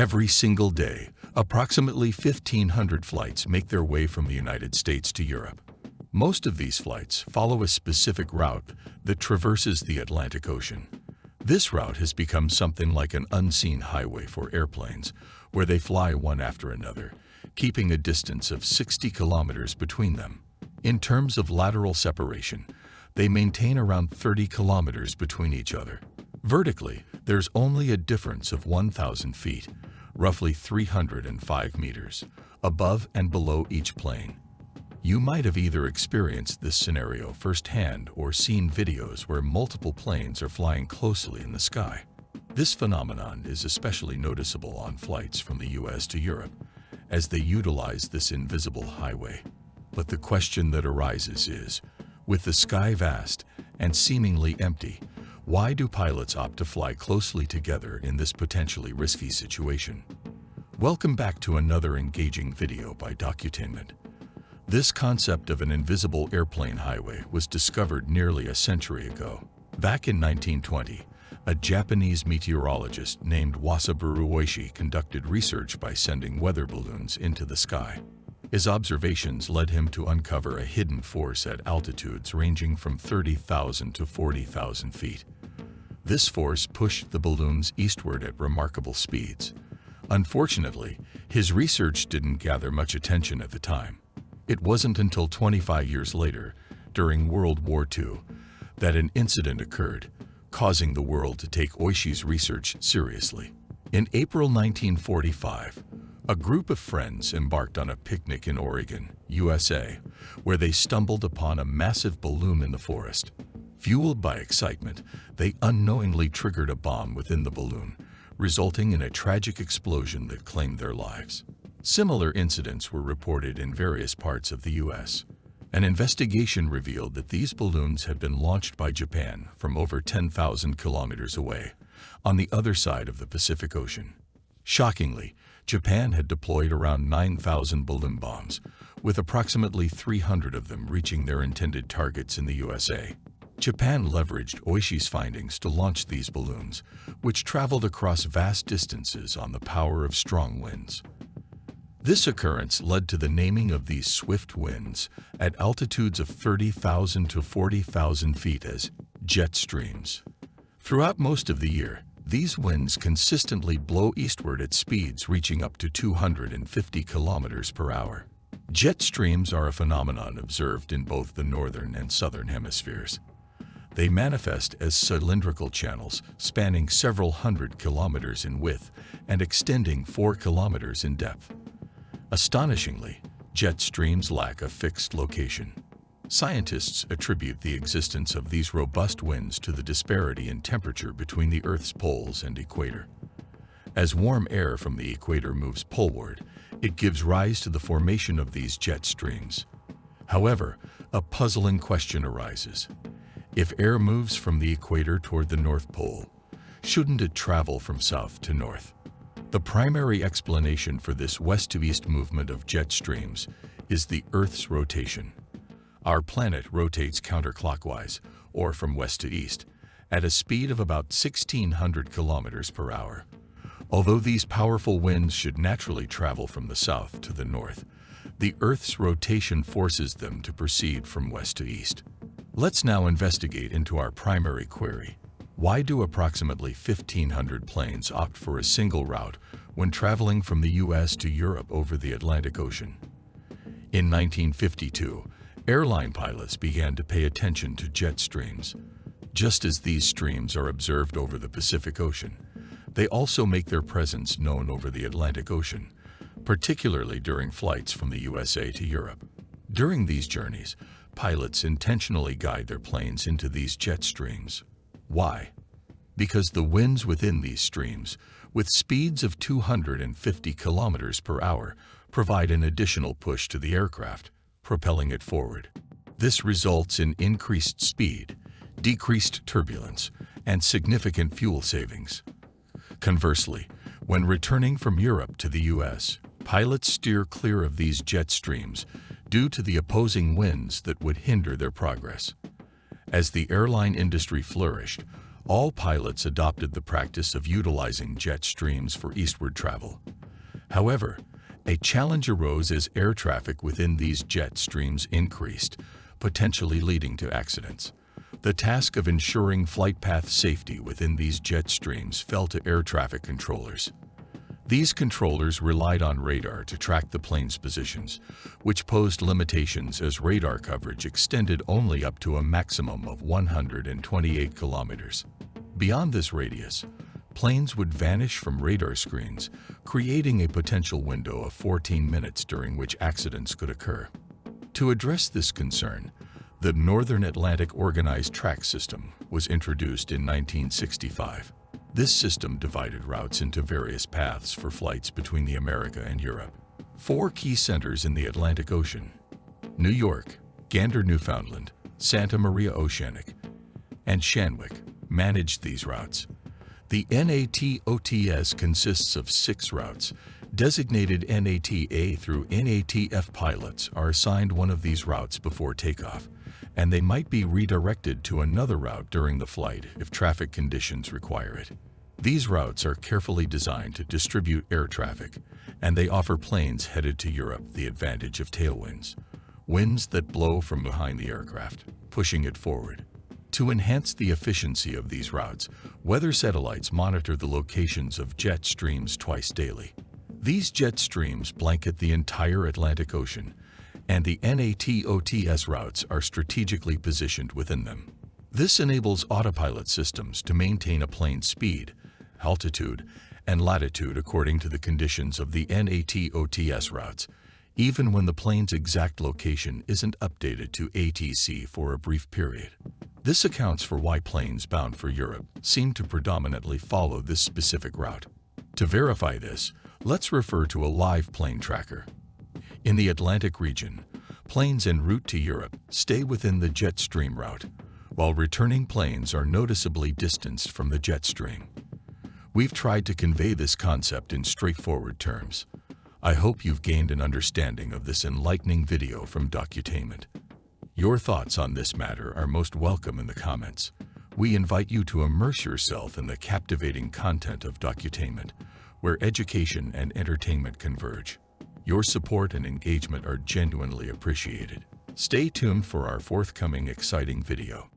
Every single day, approximately 1,500 flights make their way from the United States to Europe. Most of these flights follow a specific route that traverses the Atlantic Ocean. This route has become something like an unseen highway for airplanes, where they fly one after another, keeping a distance of 60 kilometers between them. In terms of lateral separation, they maintain around 30 kilometers between each other. Vertically, there's only a difference of 1,000 feet, roughly 305 meters, above and below each plane. You might have either experienced this scenario firsthand or seen videos where multiple planes are flying closely in the sky. This phenomenon is especially noticeable on flights from the US to Europe, as they utilize this invisible highway. But the question that arises is, with the sky vast and seemingly empty, why do pilots opt to fly closely together in this potentially risky situation? Welcome back to another engaging video by Docutainment. This concept of an invisible airplane highway was discovered nearly a century ago. Back in 1920, a Japanese meteorologist named Wasaburo Oishi conducted research by sending weather balloons into the sky. His observations led him to uncover a hidden force at altitudes ranging from 30,000 to 40,000 feet. This force pushed the balloons eastward at remarkable speeds. Unfortunately, his research didn't gather much attention at the time. It wasn't until 25 years later, during World War II, that an incident occurred, causing the world to take Oishi's research seriously. In April 1945, a group of friends embarked on a picnic in Oregon, USA, where they stumbled upon a massive balloon in the forest. Fueled by excitement, they unknowingly triggered a bomb within the balloon, resulting in a tragic explosion that claimed their lives. Similar incidents were reported in various parts of the US. An investigation revealed that these balloons had been launched by Japan from over 10,000 kilometers away, on the other side of the Pacific Ocean. Shockingly, Japan had deployed around 9,000 balloon bombs, with approximately 300 of them reaching their intended targets in the USA. Japan leveraged Oishi's findings to launch these balloons, which traveled across vast distances on the power of strong winds. This occurrence led to the naming of these swift winds at altitudes of 30,000 to 40,000 feet as jet streams. Throughout most of the year, these winds consistently blow eastward at speeds reaching up to 250 kilometers per hour. Jet streams are a phenomenon observed in both the northern and southern hemispheres. They manifest as cylindrical channels spanning several hundred kilometers in width and extending 4 kilometers in depth. Astonishingly, jet streams lack a fixed location. Scientists attribute the existence of these robust winds to the disparity in temperature between the Earth's poles and equator. As warm air from the equator moves poleward, it gives rise to the formation of these jet streams. However, a puzzling question arises. If air moves from the equator toward the North Pole, shouldn't it travel from south to north? The primary explanation for this west-to-east movement of jet streams is the Earth's rotation. Our planet rotates counterclockwise, or from west to east, at a speed of about 1,600 kilometers per hour. Although these powerful winds should naturally travel from the south to the north, the Earth's rotation forces them to proceed from west to east. Let's now investigate into our primary query. Why do approximately 1,500 planes opt for a single route when traveling from the US to Europe over the Atlantic Ocean? In 1952, airline pilots began to pay attention to jet streams. Just as these streams are observed over the Pacific Ocean, they also make their presence known over the Atlantic Ocean, particularly during flights from the USA to Europe. During these journeys, pilots intentionally guide their planes into these jet streams. Why? Because the winds within these streams, with speeds of 250 kilometers per hour, provide an additional push to the aircraft, propelling it forward. This results in increased speed, decreased turbulence, and significant fuel savings. Conversely, when returning from Europe to the US, pilots steer clear of these jet streams due to the opposing winds that would hinder their progress. As the airline industry flourished, All pilots adopted the practice of utilizing jet streams for eastward travel. However, a challenge arose as air traffic within these jet streams increased, potentially leading to accidents. The task of ensuring flight path safety within these jet streams fell to air traffic controllers. These controllers relied on radar to track the plane's positions, which posed limitations as radar coverage extended only up to a maximum of 128 kilometers. Beyond this radius, planes would vanish from radar screens, creating a potential window of 14 minutes during which accidents could occur. To address this concern, the Northern Atlantic Organized Track System was introduced in 1965. This system divided routes into various paths for flights between the America and Europe. 4 key centers in the Atlantic Ocean, New York, Gander, Newfoundland, Santa Maria Oceanic, and Shanwick, managed these routes. The NATOTS consists of 6 routes. Designated NATA through NATF pilots are assigned one of these routes before takeoff, and they might be redirected to another route during the flight if traffic conditions require it. These routes are carefully designed to distribute air traffic, and they offer planes headed to Europe the advantage of tailwinds, winds that blow from behind the aircraft, pushing it forward. To enhance the efficiency of these routes, weather satellites monitor the locations of jet streams twice daily. These jet streams blanket the entire Atlantic Ocean, and the NATOTS routes are strategically positioned within them. This enables autopilot systems to maintain a plane's speed, altitude, and latitude according to the conditions of the NATOTS routes, even when the plane's exact location isn't updated to ATC for a brief period. This accounts for why planes bound for Europe seem to predominantly follow this specific route. To verify this, let's refer to a live plane tracker. In the Atlantic region, planes en route to Europe stay within the jet stream route, while returning planes are noticeably distanced from the jet stream. We've tried to convey this concept in straightforward terms. I hope you've gained an understanding of this enlightening video from Docutainment. Your thoughts on this matter are most welcome in the comments. We invite you to immerse yourself in the captivating content of Docutainment, where education and entertainment converge. Your support and engagement are genuinely appreciated. Stay tuned for our forthcoming exciting video.